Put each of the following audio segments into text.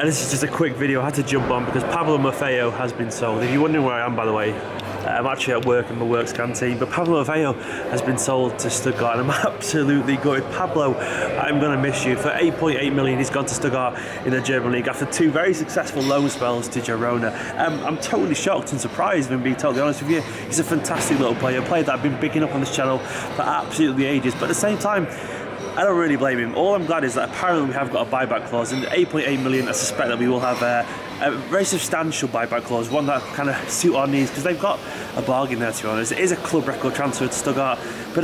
This is just a quick video I had to jump on because Pablo Maffeo has been sold. If you're wondering where I am, by the way, I'm actually at work in my works canteen, but Pablo Maffeo has been sold to Stuttgart and I'm absolutely gutted. Pablo, I'm going to miss you. For 8.8 million, he's gone to Stuttgart in the German league after 2 very successful loan spells to Girona. I'm totally shocked and surprised, if I'm being totally honest with you. He's a fantastic little player, a player that I've been picking up on this channel for absolutely ages, but at the same time, I don't really blame him. All I'm glad is that apparently we have got a buyback clause, and 8.8 million, I suspect that we will have a very substantial buyback clause, one that kind of suit our needs, because they've got a bargain there, to be honest. It is a club record transfer to Stuttgart, but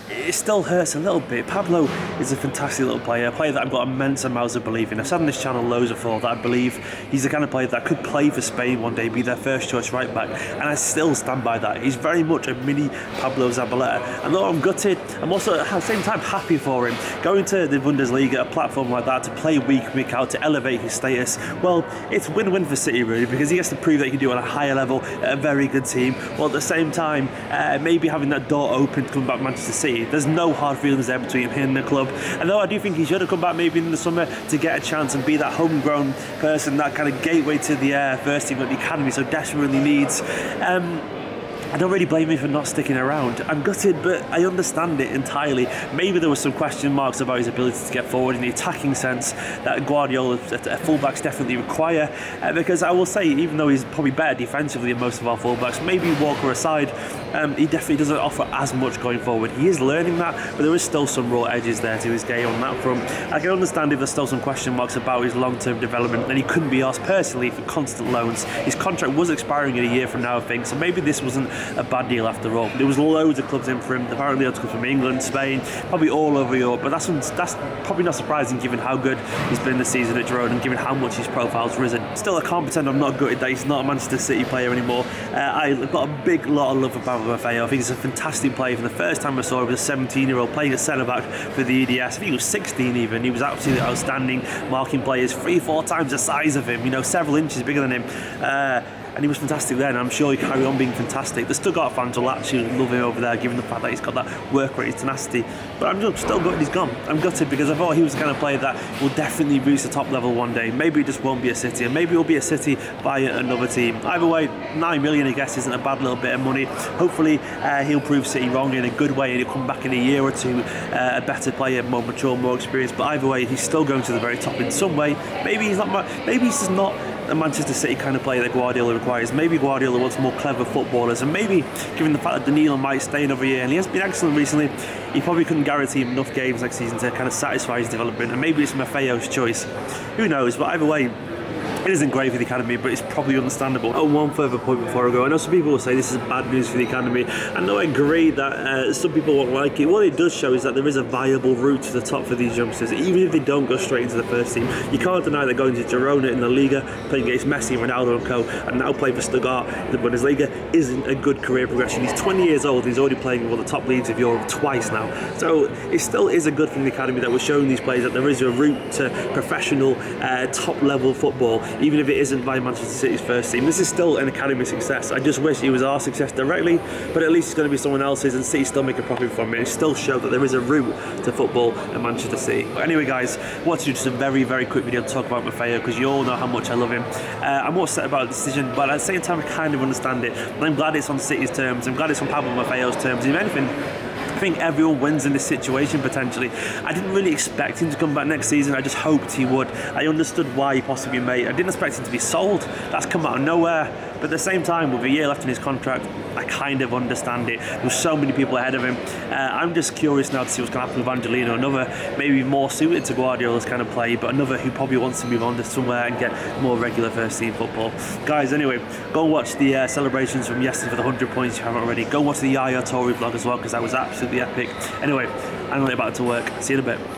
it still hurts a little bit. Pablo is a fantastic little player, a player that I've got immense amounts of belief in. I've said on this channel loads before that I believe he's the kind of player that could play for Spain one day, be their first choice right back, and I still stand by that. He's very much a mini Pablo Zabaleta, and though I'm gutted, I'm also at the same time happy for him. Going to the Bundesliga, a platform like that, to play week out, to elevate his status, well, it's win-win for City really, because he gets to prove that he can do it on a higher level at a very good team, while at the same time maybe having that door open to come back to Manchester City. There's no hard feelings there between him and the club, and though I do think he should have come back maybe in the summer to get a chance and be that homegrown person, that kind of gateway to the first team that the academy so desperately needs. I don't really blame him for not sticking around. I'm gutted, but I understand it entirely. Maybe there were some question marks about his ability to get forward in the attacking sense that Guardiola fullbacks definitely require, because I will say, even though he's probably better defensively than most of our fullbacks, maybe Walker aside, he definitely doesn't offer as much going forward. He is learning that, but there is still some raw edges there to his game on that front. I can understand if there's still some question marks about his long-term development, and he couldn't be asked personally for constant loans. His contract was expiring in a year from now, I think, so maybe this wasn't a bad deal after all. There was loads of clubs in for him, apparently loads of clubs from England, Spain, probably all over Europe, but that's probably not surprising given how good he's been this season at Girona and given how much his profile's risen. Still, I can't pretend I'm not gutted that he's not a Manchester City player anymore. I've got a big lot of love for Pablo Maffeo. I think he's a fantastic player. For the first time I saw him as a 17-year-old playing at centre-back for the EDS. I think he was 16 even. He was absolutely outstanding, marking players 3-4 times the size of him, you know, several inches bigger than him. And he was fantastic then, and I'm sure he'll carry on being fantastic. The Stuttgart fans will actually love him over there, given the fact that he's got that work rate, his tenacity. But I'm just still gutted he's gone. I'm gutted because I thought he was the kind of player that will definitely reach the top level one day. Maybe it just won't be a City, and maybe it'll be a City via another team. Either way, 9 million, I guess, isn't a bad little bit of money. Hopefully, he'll prove City wrong in a good way, and he'll come back in a year or two a better player, more mature, more experienced. But either way, he's still going to the very top in some way. Maybe he's not. Maybe he's just not a Manchester City kind of player that Guardiola requires. Maybe Guardiola wants more clever footballers, and maybe given the fact that Danilo might stay another year, and he has been excellent recently, he probably couldn't guarantee him enough games next season to kind of satisfy his development, and maybe it's Maffeo's choice. Who knows? But either way, it isn't great for the academy, but it's probably understandable. Oh, one further point before I go. I know some people will say this is bad news for the academy. I know I agree that some people won't like it. What it does show is that there is a viable route to the top for these youngsters, even if they don't go straight into the first team. You can't deny that going to Girona in the Liga, playing against Messi, Ronaldo and co, and now playing for Stuttgart in the Bundesliga isn't a good career progression. He's 20 years old, he's already playing in one of the top leagues of Europe twice now. So it still is a good thing for the academy that we're showing these players that there is a route to professional, top level football, even if it isn't by Manchester City's first team. This is still an academy success. I just wish it was our success directly, but at least it's going to be someone else's, and City still make a profit from it. It still shows that there is a route to football at Manchester City. But anyway guys, I wanted to do just a very quick video to talk about Maffeo, because you all know how much I love him. I'm upset about the decision, but at the same time I kind of understand it. And I'm glad it's on City's terms. I'm glad it's on Pablo Maffeo's terms. If anything, I think everyone wins in this situation potentially. I didn't really expect him to come back next season. I just hoped he would. I understood why he possibly may. I didn't expect him to be sold. That's come out of nowhere. But at the same time, with a year left in his contract, I kind of understand it. There's so many people ahead of him. I'm just curious now to see what's going to happen with Angelino. Another maybe more suited to Guardiola's kind of play, but another who probably wants to move on to somewhere and get more regular first team football. Guys, anyway, go and watch the celebrations from yesterday for the 100 points if you haven't already. Go and watch the Yaya Toure vlog as well, because that was absolutely epic. Anyway, I'm really about to work. See you in a bit.